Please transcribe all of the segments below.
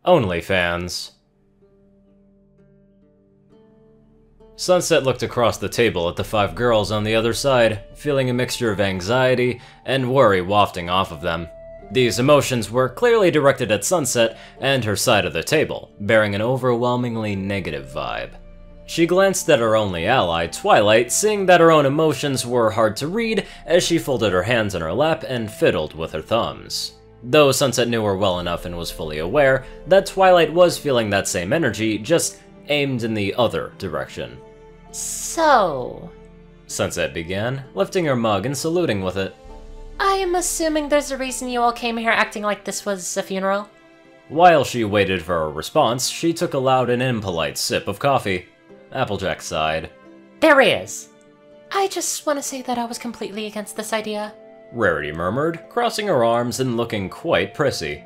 OnlyFans. Sunset looked across the table at the 5 girls on the other side, feeling a mixture of anxiety and worry wafting off of them. These emotions were clearly directed at Sunset and her side of the table, bearing an overwhelmingly negative vibe. She glanced at her only ally, Twilight, seeing that her own emotions were hard to read as she folded her hands in her lap and fiddled with her thumbs. Though Sunset knew her well enough and was fully aware that Twilight was feeling that same energy, just aimed in the other direction. So... Sunset began, lifting her mug and saluting with it. I am assuming there's a reason you all came here acting like this was a funeral? While she waited for a response, she took a loud and impolite sip of coffee. Applejack sighed. There is. I just want to say that I was completely against this idea. Rarity murmured, crossing her arms and looking quite prissy.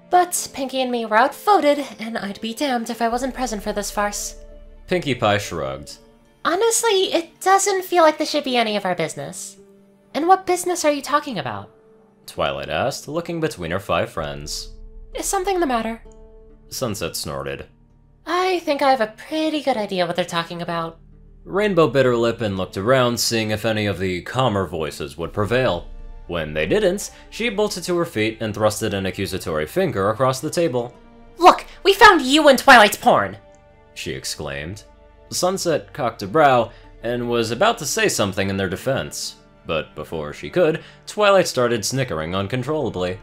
But Pinkie and me were outvoted, and I'd be damned if I wasn't present for this farce. Pinkie Pie shrugged. Honestly, it doesn't feel like this should be any of our business. And what business are you talking about? Twilight asked, looking between her 5 friends. Is something the matter? Sunset snorted. I think I have a pretty good idea what they're talking about. Rainbow bit her lip and looked around, seeing if any of the calmer voices would prevail. When they didn't, she bolted to her feet and thrusted an accusatory finger across the table. Look, we found you in Twilight's porn! She exclaimed. Sunset cocked a brow and was about to say something in their defense. But before she could, Twilight started snickering uncontrollably.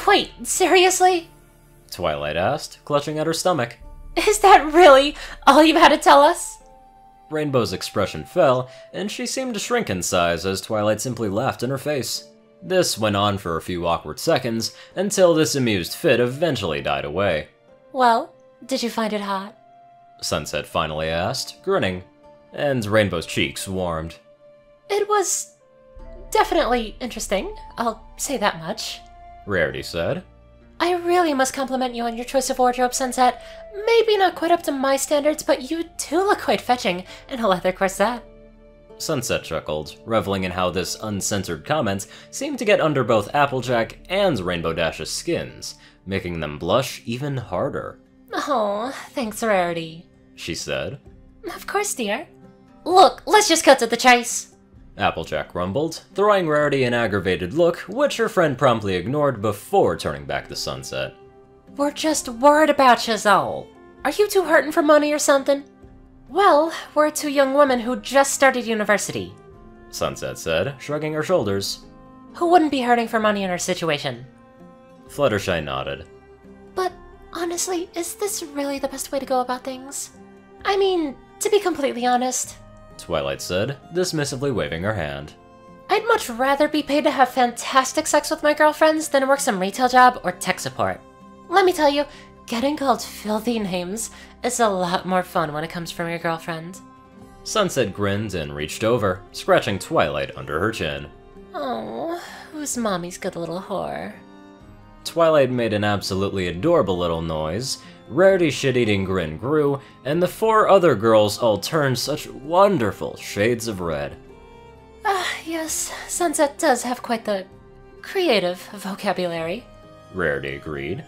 Wait, seriously? Twilight asked, clutching at her stomach. Is that really all you had to tell us? Rainbow's expression fell, and she seemed to shrink in size as Twilight simply laughed in her face. This went on for a few awkward seconds, until this amused fit eventually died away. Well, did you find it hot? Sunset finally asked, grinning, and Rainbow's cheeks warmed. It was definitely interesting, I'll say that much. Rarity said. I really must compliment you on your choice of wardrobe, Sunset. Maybe not quite up to my standards, but you do look quite fetching in a leather corset. Sunset chuckled, reveling in how this uncensored comment seemed to get under both Applejack and Rainbow Dash's skins, making them blush even harder. Oh, thanks, Rarity, she said. Of course, dear. Look, let's just cut to the chase. Applejack rumbled, throwing Rarity an aggravated look, which her friend promptly ignored before turning back to Sunset. We're just worried about Chazelle. Are you two hurting for money or something? Well, we're 2 young women who just started university, Sunset said, shrugging her shoulders. Who wouldn't be hurting for money in our situation? Fluttershy nodded. But honestly, is this really the best way to go about things? I mean, to be completely honest, Twilight said, dismissively waving her hand. I'd much rather be paid to have fantastic sex with my girlfriends than work some retail job or tech support. Let me tell you, getting called filthy names is a lot more fun when it comes from your girlfriend. Sunset grinned and reached over, scratching Twilight under her chin. Oh, who's mommy's good little whore? Twilight made an absolutely adorable little noise, Rarity's shit-eating grin grew, and the 4 other girls all turned such wonderful shades of red. Yes, Sunset does have quite the creative vocabulary, Rarity agreed,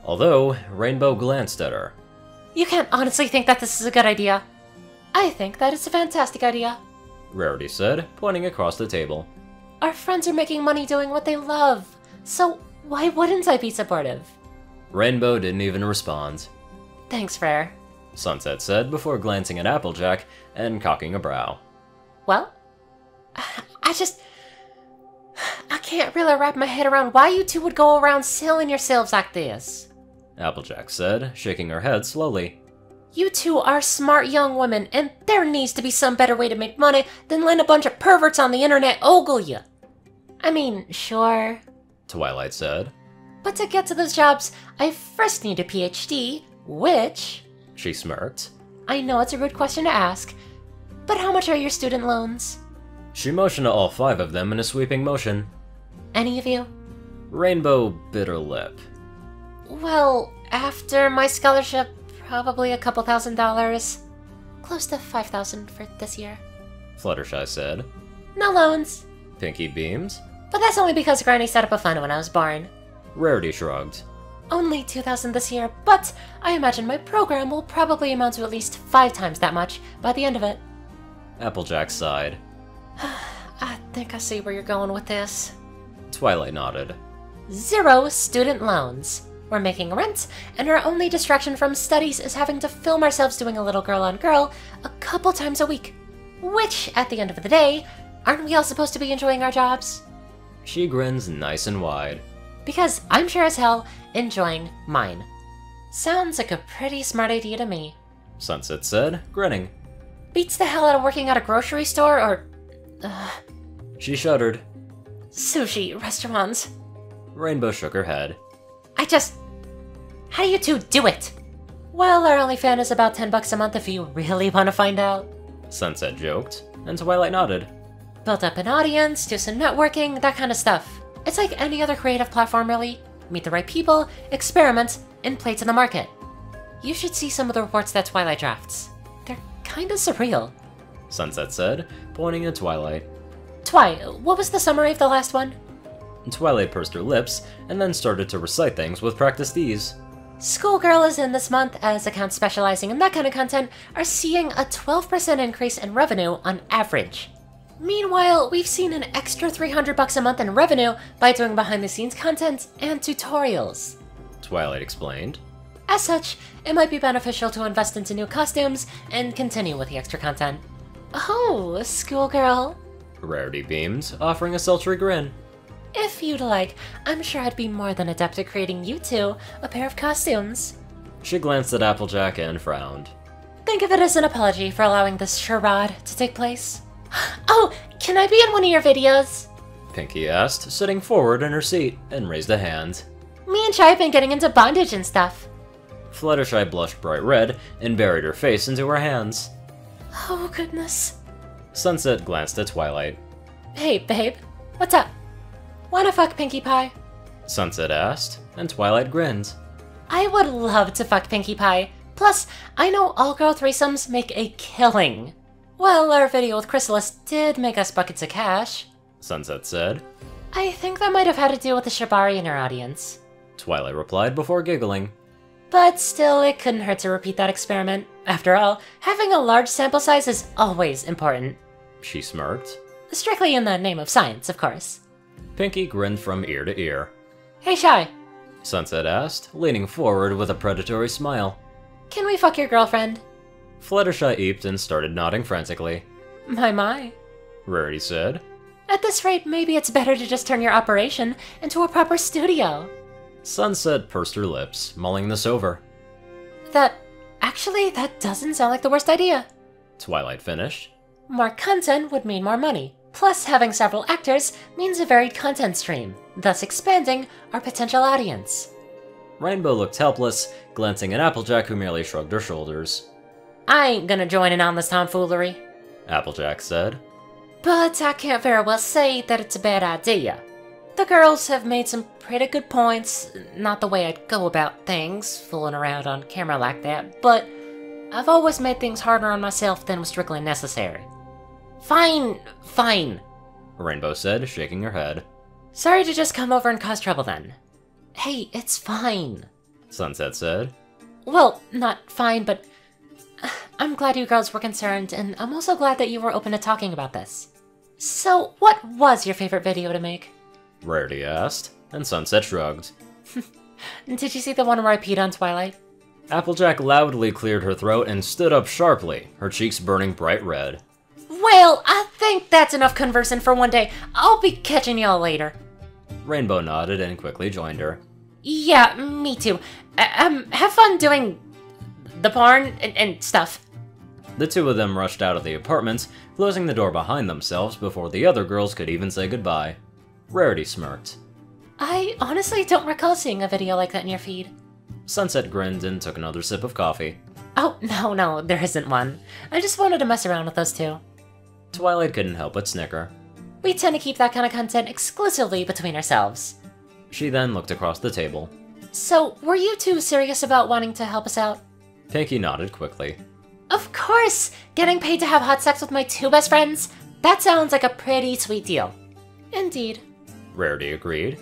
although Rainbow glanced at her. You can't honestly think that this is a good idea. I think that it's a fantastic idea, Rarity said, pointing across the table. Our friends are making money doing what they love, so why wouldn't I be supportive? Rainbow didn't even respond. Thanks, Rare, Sunset said before glancing at Applejack and cocking a brow. Well, I can't really wrap my head around why you two would go around selling yourselves like this, Applejack said, shaking her head slowly. You two are smart young women, and there needs to be some better way to make money than letting a bunch of perverts on the internet ogle you. I mean, sure, Twilight said. But to get to those jobs, I first need a PhD, which... She smirked. I know it's a rude question to ask, but how much are your student loans? She motioned to all 5 of them in a sweeping motion. Any of you? Rainbow bit her lip. Well, after my scholarship, probably a couple $1,000s. Close to $5,000 for this year, Fluttershy said. No loans. Pinkie beamed. But that's only because Granny set up a fund when I was born. Rarity shrugged. only 2,000 this year, but I imagine my program will probably amount to at least 5 times that much by the end of it. Applejack sighed. I think I see where you're going with this. Twilight nodded. 0 student loans. We're making rent, and our only distraction from studies is having to film ourselves doing a little girl-on-girl a couple times a week. Which, at the end of the day, aren't we all supposed to be enjoying our jobs? She grins nice and wide. Because I'm sure as hell enjoying mine. Sounds like a pretty smart idea to me. Sunset said, grinning. Beats the hell out of working at a grocery store or... She shuddered. sushi restaurants. Rainbow shook her head. How do you two do it? Well, our OnlyFans is about $10 a month if you really want to find out. Sunset joked, and Twilight nodded. Built up an audience, do some networking, that kind of stuff. It's like any other creative platform, really. Meet the right people, experiment, and play to the market. You should see some of the reports that Twilight drafts. They're kinda surreal. Sunset said, pointing at Twilight. Twi, what was the summary of the last one? Twilight pursed her lips, and then started to recite things with practiced ease. Schoolgirl is in this month, as accounts specializing in that kind of content are seeing a 12% increase in revenue on average. Meanwhile, we've seen an extra $300 a month in revenue by doing behind-the-scenes content and tutorials. Twilight explained. As such, it might be beneficial to invest into new costumes and continue with the extra content. Oh, schoolgirl. Rarity beamed, offering a sultry grin. If you'd like, I'm sure I'd be more than adept at creating you two a pair of costumes. She glanced at Applejack and frowned. Think of it as an apology for allowing this charade to take place. Oh, can I be in one of your videos? Pinky asked, sitting forward in her seat, and raised a hand. Me and Chai have been getting into bondage and stuff. Fluttershy blushed bright red and buried her face into her hands. Oh, goodness. Sunset glanced at Twilight. Hey, babe. What's up? Wanna fuck Pinkie Pie? Sunset asked, and Twilight grinned. I would love to fuck Pinkie Pie. Plus, I know all-girl threesomes make a killing. Well, our video with Chrysalis did make us buckets of cash. Sunset said. I think that might have had to do with the Shibari in our audience. Twilight replied before giggling. But still, it couldn't hurt to repeat that experiment. After all, having a large sample size is always important. She smirked. Strictly in the name of science, of course. Pinky grinned from ear to ear. Hey, Shy. Sunset asked, leaning forward with a predatory smile. Can we fuck your girlfriend? Fluttershy eeped and started nodding frantically. My. Rarity said. At this rate, maybe it's better to just turn your operation into a proper studio. Sunset pursed her lips, mulling this over. Actually, that doesn't sound like the worst idea. Twilight finished. More content would mean more money. Plus, having several actors means a varied content stream, thus expanding our potential audience. Rainbow looked helpless, glancing at Applejack, who merely shrugged her shoulders. I ain't gonna join in on this tomfoolery. Applejack said. But I can't very well say that it's a bad idea. The girls have made some pretty good points, not the way I'd go about things, fooling around on camera like that, but I've always made things harder on myself than was strictly necessary. Fine, Rainbow said, shaking her head. Sorry to just come over and cause trouble then. Hey, it's fine. Sunset said. Well, not fine, but I'm glad you girls were concerned, and I'm also glad that you were open to talking about this. So, what was your favorite video to make? Rarity asked, and Sunset shrugged. Did you see the one where I peed on Twilight? Applejack loudly cleared her throat and stood up sharply, her cheeks burning bright red. Well, I think that's enough conversing for one day. I'll be catching y'all later. Rainbow nodded and quickly joined her. Yeah, me too. Have fun doing the porn and stuff. The two of them rushed out of the apartment, closing the door behind themselves before the other girls could even say goodbye. Rarity smirked. I honestly don't recall seeing a video like that in your feed. Sunset grinned and took another sip of coffee. Oh, no, there isn't one. I just wanted to mess around with those two. Twilight couldn't help but snicker. We tend to keep that kind of content exclusively between ourselves. She then looked across the table. So, were you two serious about wanting to help us out? Pinky nodded quickly. Of course! Getting paid to have hot sex with my two best friends? That sounds like a pretty sweet deal. Indeed. Rarity agreed.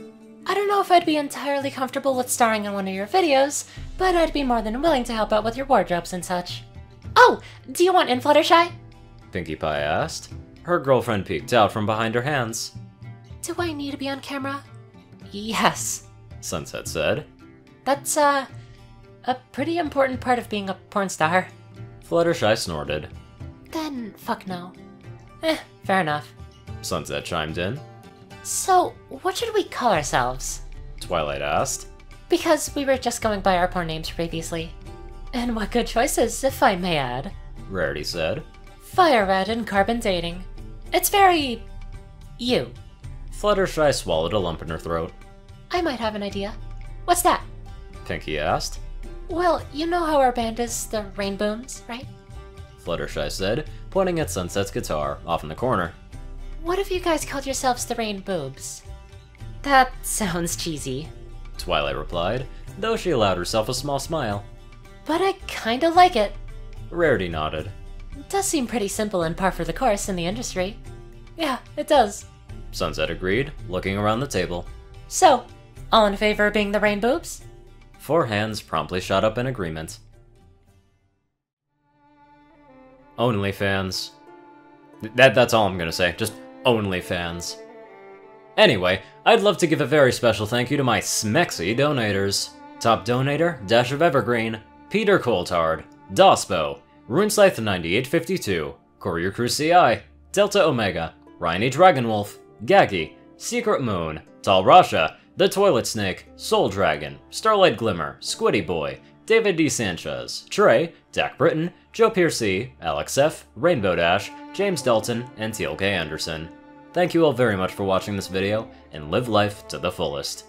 I don't know if I'd be entirely comfortable with starring in one of your videos, but I'd be more than willing to help out with your wardrobes and such. Oh, do you want in, Fluttershy? Pinkie Pie asked. Her girlfriend peeked out from behind her hands. Do I need to be on camera? Yes, Sunset said. That's, a pretty important part of being a porn star. Fluttershy snorted. Then, fuck no. Fair enough. Sunset chimed in. So, what should we call ourselves? Twilight asked. Because we were just going by our porn names previously. And what good choices, if I may add. Rarity said. Fire Red and Carbon Dating. It's very... you. Fluttershy swallowed a lump in her throat. I might have an idea. What's that? Pinkie asked. Well, you know how our band is the Rainbooms, right? Fluttershy said, pointing at Sunset's guitar off in the corner. What if you guys called yourselves the Rain Boobs? That sounds cheesy. Twilight replied, though she allowed herself a small smile. But I kinda like it. Rarity nodded. It does seem pretty simple and par for the course in the industry. Yeah, it does. Sunset agreed, looking around the table. So, all in favor of being the Rain Boobs? 4 hands promptly shot up in agreement. OnlyFans. That's all I'm gonna say, just OnlyFans. Anyway, I'd love to give a very special thank you to my smexy donators. Top donator, Dash of Evergreen, Peter Coulthard, dospo, RuneScythe9852, CourierCruz CI, Delta Omega, Ryanny Dragonwolf, Gagi, Secret Moon, Tallrascha, The Toilet Snake, Soul Dragon, Starlight Glimmer, Squiddy Boy, David D. Sanchez, Trey, Dak Britton, Joe Piercy, Alex F., Rainbow Dash, James Dalton, and Teal K. Anderson. Thank you all very much for watching this video, and live life to the fullest.